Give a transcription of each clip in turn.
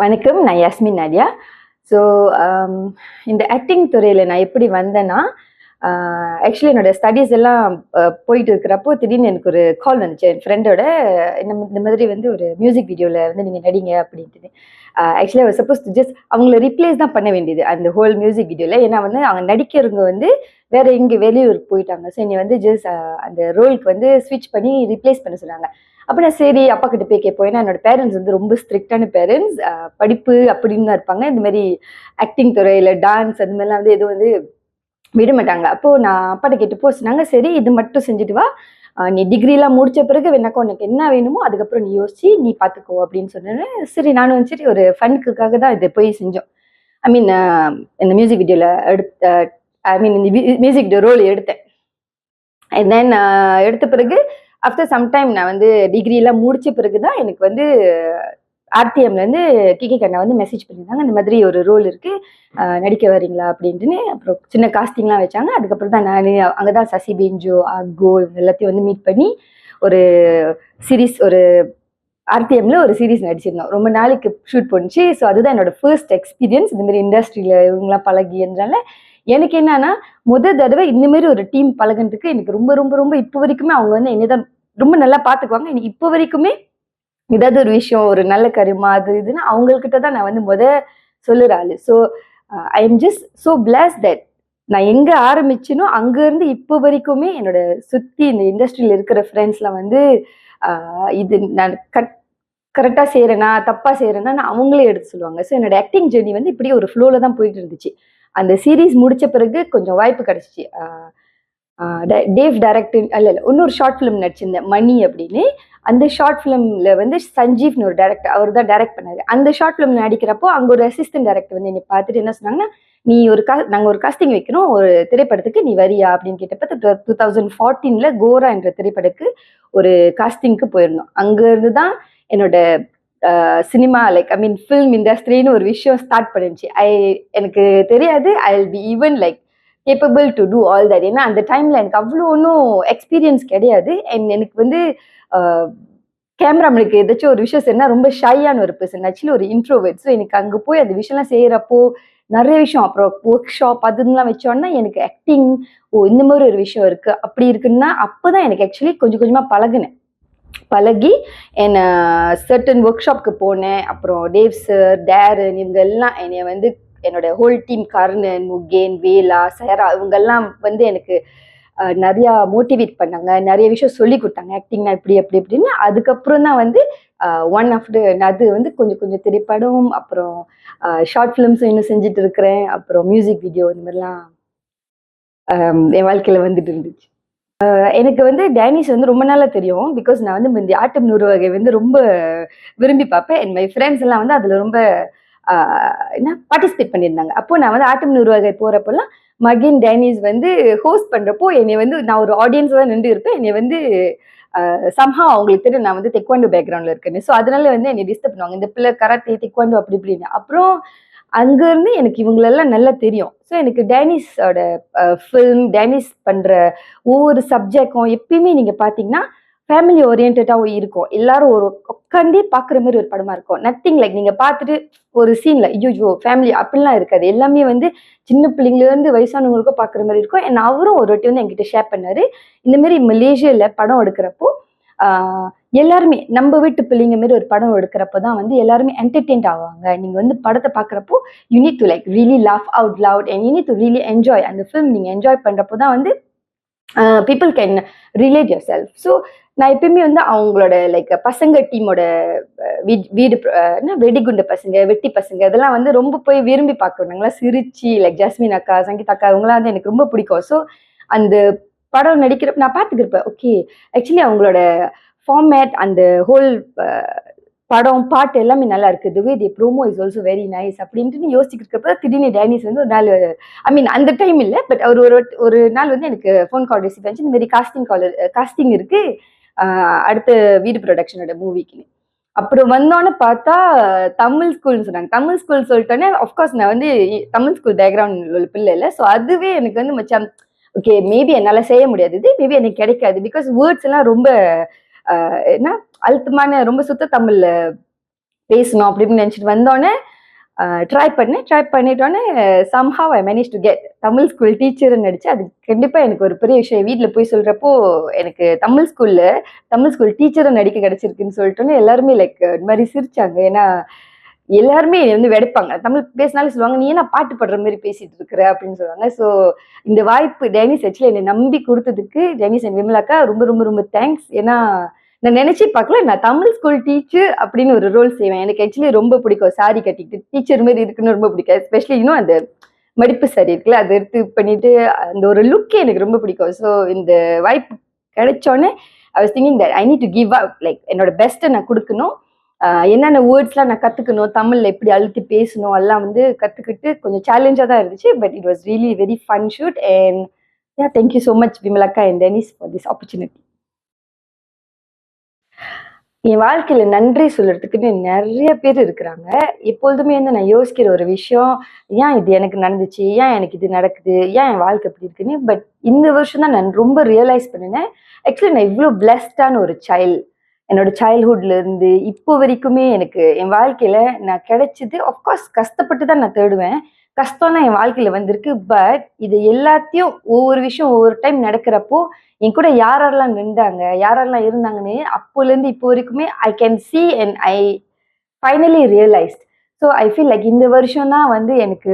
வணக்கம். நான் யாஸ்மின் நாடியா. ஸோ இந்த ஆக்டிங் துறையில் நான் எப்படி வந்தேன்னா, ஆக்சுவலி என்னோட ஸ்டடீஸ் எல்லாம் போயிட்டு இருக்கிறப்போ திடீர்னு எனக்கு ஒரு கால் வந்துச்சு. என் ஃப்ரெண்டோட இந்த மாதிரி வந்து ஒரு மியூசிக் வீடியோவில் வந்து நீங்கள் நடிங்க அப்படின்ட்டு. ஆக்சுவலி அவர் சப்போஸ் ஜஸ்ட் அவங்கள ரீப்ளேஸ் தான் பண்ண வேண்டியது அந்த ஹோல் மியூசிக் வீடியோவில். ஏன்னா வந்து அவங்க நடிக்கிறவங்க வந்து வேற எங்கே வெளியூருக்கு போயிட்டாங்க. ஸோ என்னை வந்து ஜஸ்ட் அந்த ரோலுக்கு வந்து ஸ்விட்ச் பண்ணி ரீப்ளேஸ் பண்ண சொன்னாங்க. அப்போ நான் சரி அப்பா கிட்ட போய் கேட்போம். ஏன்னா என்னோட பேரண்ட்ஸ் வந்து ரொம்ப ஸ்ட்ரிக்டான பேரண்ட்ஸ். படிப்பு அப்படின்னு தான் இருப்பாங்க. இந்த மாதிரி ஆக்டிங் துறையில் டான்ஸ் அந்த மாதிரிலாம் வந்து எதுவும் வந்து விட மாட்டாங்க. அப்போ நான் அப்பாட்ட கேட்டப்போ சொன்னாங்க, சரி இது மட்டும் செஞ்சுட்டு வா, நீ டிகிரிலாம் முடிச்ச பிறகு வேணாக்கா உனக்கு என்ன வேணுமோ அதுக்கப்புறம் நீ யோசிச்சு நீ பார்த்துக்கோ அப்படின்னு சொன்னேன். சரி நானும் சரி ஒரு ஃபனுக்காக தான் இதை போய் செஞ்சோம். ஐ மீன் இந்த மியூசிக் வீடியோவில் இந்த மியூசிக் வீடியோ ரோல் எடுத்தேன். அண்ட் தென் எடுத்த பிறகு ஆஃப்டர் சம் டைம் நான் வந்து டிகிரிலாம் முடிச்ச பிறகு தான் எனக்கு வந்து ஆர்டிஎம்லேருந்து கிகே கண்ணா வந்து மெசேஜ் பண்ணியிருந்தாங்க, இந்த மாதிரி ஒரு ரோல் இருக்கு, நடிக்க வரீங்களா அப்படின்ட்டுன்னு. அப்புறம் சின்ன காஸ்டிங்லாம் வச்சாங்க. அதுக்கப்புறம் தான் நான் அங்கே தான் சசி பெஞ்சோ அக்கோ இவங்க எல்லாத்தையும் வந்து மீட் பண்ணி ஒரு சீரீஸ், ஒரு ஆர்டிஎம்ல ஒரு சீரீஸ் நடிச்சிருந்தோம். ரொம்ப நாளைக்கு ஷூட் பண்ணிச்சு. ஸோ அதுதான் என்னோட ஃபர்ஸ்ட் எக்ஸ்பீரியன்ஸ் இந்த மாதிரி இண்டஸ்ட்ரியில் இவங்களாம் பழகின்றனால. எனக்கு என்னன்னா தடவை இந்த மாதிரி ஒரு டீம் பழகினதுக்கு எனக்கு ரொம்ப ரொம்ப ரொம்ப இப்போ வரைக்குமே அவங்க வந்து என்னதான் ரொம்ப நல்லா பார்த்துக்குவாங்க. எனக்கு இப்போ வரைக்குமே ஏதாவது ஒரு விஷயம், ஒரு நல்ல கருமா அது இதுன்னு அவங்கக்கிட்ட தான் நான் வந்து சொல்லுற ஆளு. So I am just so plus that நான் எங்கே ஆரம்பிச்சேனோ அங்கேருந்து இப்போ வரைக்குமே என்னோட சுற்றி இந்த இண்டஸ்ட்ரியில் இருக்கிற ஃப்ரெண்ட்ஸ்லாம் வந்து இது நான் கரெக்டாக செய்கிறேனா தப்பாக செய்கிறேன்னா நான் அவங்களே எடுத்து சொல்லுவாங்க. ஸோ என்னோட ஆக்டிங் ஜெர்னி வந்து இப்படி ஒரு ஃப்ளோவில் தான் போயிட்டு இருந்துச்சு. அந்த சீரீஸ் முடிச்ச பிறகு கொஞ்சம் வாய்ப்பு கிடைச்சிச்சு. டேவ் டைரக்டர் இல்லை இன்னொரு ஷார்ட் ஃபிலிம் நடிச்சிருந்தேன் மணி அப்படின்னு. அந்த ஷார்ட் ஃபிலிம்ல வந்து சஞ்சீவ்னு ஒரு டைரக்டர், அவர் தான் டைரக்ட் பண்ணாரு. அந்த ஷார்ட் ஃபிலிம் நடிக்கிறப்போ அங்கே ஒரு அசிஸ்டன்ட் டைரக்டர் வந்து என்னை பார்த்துட்டு என்ன சொன்னாங்கன்னா, நீ நாங்கள் ஒரு காஸ்டிங் வைக்கிறோம் ஒரு திரைப்படத்துக்கு, நீ வரியா அப்படின்னு கேட்டப்ப 2014 கோரா என்ற திரைப்படத்துக்கு ஒரு காஸ்டிங்க்கு போயிருந்தோம். அங்கேருந்து தான் என்னோட cinema like I mean film இண்டஸ்ட்ரின்னு ஒரு விஷயம் ஸ்டார்ட் பண்ணிருச்சு. எனக்கு தெரியாது I will be even like capable to do all that. ஏன்னா அந்த டைம்ல எனக்கு அவ்வளோ ஒன்றும் எக்ஸ்பீரியன்ஸ் கிடையாது. அண்ட் எனக்கு வந்து கேமராமேனுக்கு ஏதாச்சும் ஒரு விஷயம் செய்யணும் ரொம்ப ஷையான ஒரு பர்சன், ஆக்சுவலி ஒரு இன்ட்ரோவர்ட். ஸோ எனக்கு அங்கே போய் அந்த விஷயம்லாம் செய்கிறப்போ நிறைய விஷயம், அப்புறம் ஒர்க் ஷாப் அதுலாம் வச்சோன்னா எனக்கு ஆக்டிங் இந்த மாதிரி ஒரு விஷயம் இருக்கு அப்படி இருக்குன்னா அப்போதான் எனக்கு ஆக்சுவலி கொஞ்சம் கொஞ்சமாக பழகி என்ன சர்டன் ஒர்க் ஷாப்க்கு போனேன். அப்புறம் டேவ் சார், டேரன் இவங்க எல்லாம் என்னைய வந்து என்னோட ஹோல் டீம் கர்ணன், முகேன், வேலா, சயரா இவங்கெல்லாம் வந்து எனக்கு நிறையா மோட்டிவேட் பண்ணாங்க, நிறைய விஷயம் சொல்லி கொடுத்தாங்க ஆக்டிங்னா இப்படி அப்படி இப்படின்னு. அதுக்கப்புறம் தான் வந்து ஒன் ஆஃப்டர் அது வந்து கொஞ்சம் கொஞ்சம் திரைப்படம், அப்புறம் ஷார்ட் ஃபிலிம்ஸும் இன்னும் செஞ்சுட்டு இருக்கிறேன். அப்புறம் மியூசிக் வீடியோ இந்த மாதிரிலாம் என் வாழ்க்கையில் வந்துட்டு இருந்துச்சு. எனக்கு வந்து டேனிஷ் வந்து ரொம்ப நாளாக தெரியும். பிகாஸ் நான் வந்து இந்த ஆட்டம் 100 வகை வந்து ரொம்ப விரும்பி பார்ப்பேன். என் மை ஃப்ரெண்ட்ஸ் எல்லாம் வந்து அதில் ரொம்ப என்ன பார்ட்டிசிபேட் பண்ணியிருந்தாங்க. அப்போ நான் வந்து ஆட்டம் 100 வகை போகிறப்பெல்லாம் மகின் டேனிஸ் வந்து ஹோஸ்ட் பண்ணுறப்போ என்னை வந்து நான் ஒரு ஆடியன்ஸ் தான் நின்று இருப்பேன். என்னை வந்து சம்ஹாவ் அவங்களுக்கு தெரியும் நான் வந்து தெக்வாண்டோ பேக்ரவுண்டில் இருக்கேன்னு. ஸோ அதனால வந்து என்னை டிஸ்டர்ப் பண்ணுவாங்க, இந்த பிள்ளை கராத்தே தெக்வாண்டோ அப்படி இப்படின்னு. அப்புறம் அங்கேருந்து எனக்கு இவங்களெல்லாம் நல்லா தெரியும். ஸோ எனக்கு டேனிஸோட ஃபில்ம், டேனிஸ் பண்ணுற ஒவ்வொரு சப்ஜெக்டும் எப்பயுமே நீங்கள் பார்த்தீங்கன்னா ஃபேமிலி ஓரியன்டாகவும் இருக்கும். எல்லாரும் ஒரு உட்காந்து பார்க்குற மாதிரி ஒரு படமா இருக்கும். நத்திங் லைக் நீங்கள் பார்த்துட்டு ஒரு சீன்ல ஐயோ ஃபேமிலி அப்படிலாம் இருக்காது. எல்லாமே வந்து சின்ன பிள்ளைங்கலேருந்து வயசானவங்களுக்கும் பார்க்குற மாதிரி இருக்கும். அண்ட் அவரும் ஒரு வாட்டி வந்து என்கிட்ட ஷேர் பண்ணாரு, இந்த மாதிரி மலேசியாவில் படம் எடுக்கிறப்போ எல்லாருமே நம்ம வீட்டு பிள்ளைங்க மாதிரி ஒரு படம் எடுக்கிறப்போ தான் வந்து எல்லாருமே என்டர்டெயின்ட் ஆவாங்க. நீங்க வந்து படத்தை பார்க்குறப்போ you need to like really laugh out loud and you need to really enjoy அந்த ஃபிலிம். நீங்க என்ஜாய் பண்றப்போ தான் வந்து people can relate your self. So நான் எப்பயுமே வந்து அவங்களோட லைக் பசங்க டீமோட வீடு வெடிகுண்ட பசங்க, வெட்டி பசங்க இதெல்லாம் வந்து ரொம்ப போய் விரும்பி பார்க்கணுங்களா, சிரிச்சி லைக் ஜாஸ்மின் அக்கா, சங்கீதா அக்கா இவங்களாம் வந்து எனக்கு ரொம்ப பிடிக்கும். ஸோ அந்த படம் நடிக்கிறப்ப நான் பார்த்துக்கிருப்பேன். ஓகே ஆக்சுவலி அவங்களோட ஃபார்மேட், அந்த ஹோல் படம் பாட்டு எல்லாமே நல்லா இருக்குது. The way the promo is also very nice அப்படின்ட்டு யோசிக்கிறப்ப திடீர்னு டேனிஸ் வந்து ஒரு நாள், ஐ மீன் அந்த டைம் இல்லை பட் அவர் ஒரு நாள் வந்து எனக்கு ஃபோன் கால் ரிசீவ் ஆச்சு. இந்த மாதிரி காஸ்டிங் இருக்கு அடுத்த வீடு ப்ரொடக்ஷனோட மூவிக்கு. அப்புறம் வந்தோன்னு பார்த்தா தமிழ் ஸ்கூல்னு சொன்னாங்க. தமிழ் ஸ்கூல் சொல்லிட்டோன்னே அஃப்கோர்ஸ் நான் வந்து தமிழ் ஸ்கூல் பேக்ரவுண்ட் உள்ள பிள்ளை இல்லை. ஸோ அதுவே எனக்கு வந்து மச்சான் ஓகே மேபி என்னால் செய்ய முடியாது, இது மேபி எனக்கு கிடைக்காது. பிகாஸ் வேர்ட்ஸ் எல்லாம் ரொம்ப என்ன அழுத்தமான ரொம்ப சுத்த தமிழ்ல பேசணும் அப்படின்னு நினைச்சிட்டு வந்தோடனே ட்ரை பண்ணிட்டோன்னே somehow I managed to get Tamil school டீச்சர்னு நடிச்சு. அது கண்டிப்பா எனக்கு ஒரு பெரிய விஷயம். வீட்டில் போய் சொல்றப்போ எனக்கு தமிழ் ஸ்கூல் டீச்சரை நடிக்க கிடைச்சிருக்குன்னு சொல்லிட்டோன்னே எல்லாருமே லைக் இந்த மாதிரி சிரிச்சாங்க. ஏன்னா எல்லாருமே வந்து வெடைப்பாங்க, தமிழ் பேசினாலும் சொல்லுவாங்க, நீ என்ன பாட்டு பாடுற மாதிரி பேசிட்டு இருக்கிற அப்படின்னு சொல்லுவாங்க. ஸோ இந்த வாய்ப்பு டேனிஸ் ஆக்சுவலி என்னை நம்பி கொடுத்ததுக்கு டேனிஸ் அண்ட் விமலாக்கா ரொம்ப ரொம்ப ரொம்ப தேங்க்ஸ். ஏன்னா நான் நினைச்சே பார்க்கல நான் தமிழ் ஸ்கூல் டீச்சர் அப்படின்னு ஒரு ரோல் செய்வேன். எனக்கு ஆக்சுவலி ரொம்ப பிடிக்கும் சாரி கட்டிட்டு டீச்சர் மாதிரி இருக்குன்னு ரொம்ப பிடிக்கும். எஸ்பெஷலி இன்னும் அந்த மடிப்பு சாரி இருக்குல்ல, அதை எடுத்து பண்ணிட்டு அந்த ஒரு லுக்கே எனக்கு ரொம்ப பிடிக்கும். ஸோ இந்த வாய்ப்பு கிடைச்சோன்னே I was thinking that I need to give up, like என்னோட பெஸ்ட்டை நான் கொடுக்கணும். என்னென்ன வேர்ட்ஸ்லாம் நான் கற்றுக்கணும், தமிழில் எப்படி அழுத்தி பேசணும் எல்லாம் வந்து கற்றுக்கிட்டு கொஞ்சம் சேலஞ்சாக தான் இருந்துச்சு. But it was really very fun shoot. And yeah, thank you so much விமலாக்கா and Denis for this opportunity. என் வாழ்க்கையில நன்றி சொல்றதுக்குன்னு நிறைய பேர் இருக்கிறாங்க. எப்பொழுதுமே வந்து நான் யோசிக்கிற ஒரு விஷயம், ஏன் இது எனக்கு நடந்துச்சு, ஏன் எனக்கு இது நடக்குது, ஏன் என் வாழ்க்கை இப்படி இருக்குன்னு. பட் இந்த வருஷம் தான் நான் ரொம்ப ரியலைஸ் பண்ணினேன், ஆக்சுவலி நான் இவ்வளோ பிளஸ்டான ஒரு சைல்டு. என்னோட சைல்ட்ஹுட்ல இருந்து இப்போ வரைக்குமே எனக்கு என் வாழ்க்கையில நான் கிடைச்சது. ஆஃப்கோர்ஸ் கஷ்டப்பட்டு தான் நான் தேடுவேன், கஷ்டம்லாம் என் வாழ்க்கையில வந்திருக்கு. பட் இது எல்லாத்தையும் ஒவ்வொரு விஷயம் ஒவ்வொரு டைம் நடக்கிறப்போ என் கூட யாரெல்லாம் நின்றாங்க, யாரெல்லாம் இருந்தாங்கன்னு அப்போலேருந்து இப்போ வரைக்குமே I can see and I finally realised. So I feel like இந்த வருஷம் தான் வந்து எனக்கு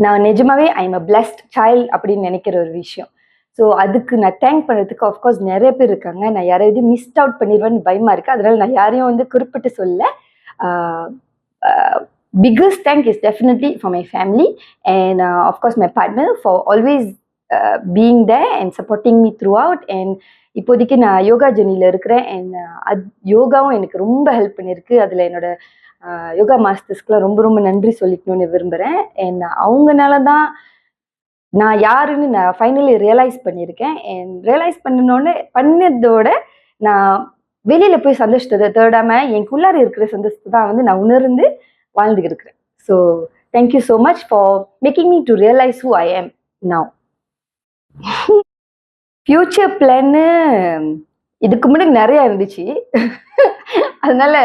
நான் நிஜமாவே I am a blessed child அப்படின்னு நினைக்கிற ஒரு விஷயம். ஸோ அதுக்கு நான் தேங்க் பண்ணுறதுக்கு ஆஃப்கோர்ஸ் நிறைய பேர் இருக்காங்க. நான் யாரையாவது மிஸ் அவுட் பண்ணிடுவேன்னு பயமா இருக்கு, அதனால நான் யாரையும் வந்து குறிப்பிட்டு சொல்ல. biggest thank is definitely for my family and of course my partner for always being there and supporting me throughout. and இப்போதைக்கு நான் யோகா ஜர்னியில் இருக்கிறேன். அண்ட் யோகாவும் எனக்கு ரொம்ப ஹெல்ப் பண்ணியிருக்கு. அதில் என்னோட யோகா மாஸ்டர்ஸ்க்குலாம் ரொம்ப ரொம்ப நன்றி சொல்லிக்கணும்னு விரும்புகிறேன். அண்ட் அவங்கனால தான் நான் யாருன்னு நான் ஃபைனலி ரியலைஸ் பண்ணியிருக்கேன். அண்ட் ரியலைஸ் பண்ணதோட நான் வெளியில் போய் சந்தோஷத்தை தேடாமல் எனக்குள்ளார இருக்கிற சந்தோஷத்தை தான் வந்து நான் உணர்ந்து வாழ்ந்துட்டு இருக்கிறேன். So thank you so much for making me to realise who I am now. Future பிளான்னு இதுக்கு முன்னாடி நிறையா இருந்துச்சு, அதனால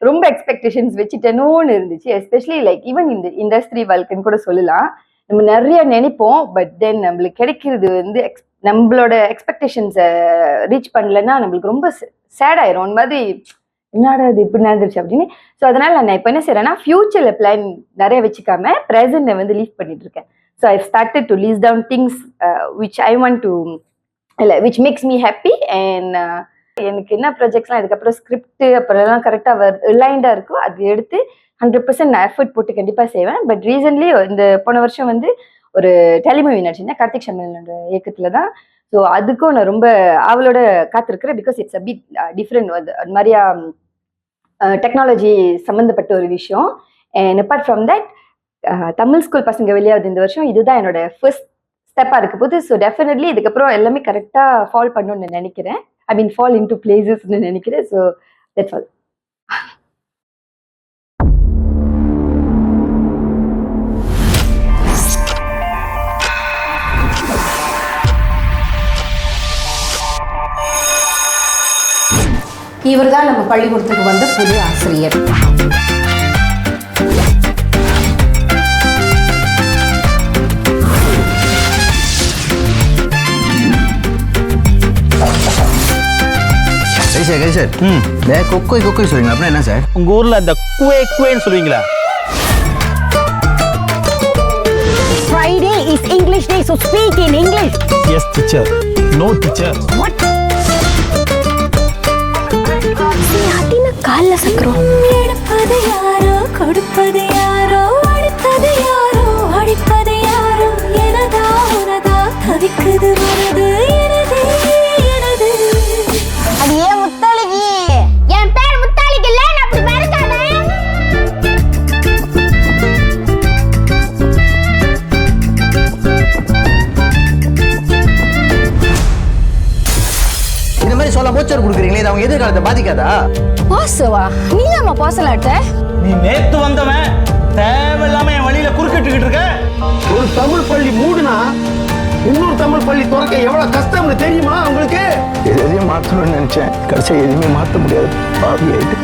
ரொம்ப எக்ஸ்பெக்டேஷன்ஸ் வச்சுட்டேனோன்னு இருந்துச்சு. எஸ்பெஷலி லைக் ஈவன் இந்த இண்டஸ்ட்ரி வாழ்க்கைன்னு கூட சொல்லலாம். நம்ம நிறைய நினைப்போம், பட் தென் நம்மளுக்கு கிடைக்கிறது வந்து நம்மளோட எக்ஸ்பெக்டேஷன்ஸை ரீச் பண்ணலன்னா நம்மளுக்கு ரொம்ப சேட் ஆயிரும். அந்த மாதிரி என்னடா இது இப்படி நடந்துருச்சு அப்படின்னு. ஸோ அதனால நான் இப்போ என்ன செய்யறேன்னா ஃபியூச்சரில் பிளான் நிறைய வச்சுக்காம ப்ரெசென்ட்டை வந்து லீவ் பண்ணிட்டு இருக்கேன். So I started to list down things which I want to which makes me happy. And எனக்கு என்ன ப்ராஜெக்ட்ஸ்லாம் இதுக்கப்புறம் ஸ்கிரிப்ட் அப்புறம் எல்லாம் கரெக்டாக ரிலைண்டாக இருக்கோ அது எடுத்து 100% நான் எஃபர்ட் போட்டு கண்டிப்பாக செய்வேன். பட் ரீசன்ட்லி இந்த போன வருஷம் வந்து ஒரு டெலிமூவி நடிச்சிருந்தேன் கார்த்திக் சம்மனோட இயக்கத்தில் தான். ஸோ அதுக்கும் நான் ரொம்ப அவளோட காத்திருக்கிறேன். Because it's a bit different, அது மாதிரியா டெக்னாலஜி சம்மந்தப்பட்ட ஒரு விஷயம். And apart from that Tamil school பசங்க வெளியாகுது இந்த வருஷம். இதுதான் என்னோட ஃபர்ஸ்ட் ஸ்டெப்பாக இருக்க போது. ஸோ டெஃபினெட்லி இதுக்கப்புறம் எல்லாமே கரெக்டாக ஃபால் பண்ணணும்னு நினைக்கிறேன். ஐ மீன் ஃபால் இன் டு பிளேசஸ்ன்னு நினைக்கிறேன். So that's all. இவர் தான் நம்ம பள்ளிக்கூடத்துக்கு வந்த புது ஆசிரியர். சார் கொக்கோய் கொக்கோய் சொல்றீங்களா? அப்படின்னா என்ன சார்? உங்க ஊர்ல அந்த குவே குவேன்னு சொல்லுவீங்களா? Friday is English day, so speak in English. Yes teacher. No teacher. What? கால்ல சக்கரம் எடுப்பது யாரோ, கொடுப்பது யாரோ, அடிப்பது யாரோ, அடிப்பது யாரோ, எனதா உனதா தவிக்குது மனது எனது எனது. அது ஏன் முத்தாளிக்கு? என் பேர் முத்தாளிக்கு இல்ல, நான் அப்படி மறக்காதே. இந்த மாதிரி சொல்ல போச்சர் கொடுக்குறீங்களே, இது அவங்க எதிர்காலத்தை பாதிக்காதா? பாசவா? நீ நம்ம பாசலாட்ட? நீ நேத்து வந்தவன் தேவையில்லாம என் வழியில குறுக்கிட்டுக்கிட்டு இருக்க. ஒரு தமிழ் பள்ளி மூடுனா இன்னொரு தமிழ் பள்ளி திறக்க எவ்வளவு கஷ்டம்னு தெரியுமா உங்களுக்கு? எதையும் மாற்றணும்னு நினைச்சேன், கடைசியாக எதுவுமே மாற்ற முடியாது. பாவி ஆயிட்டு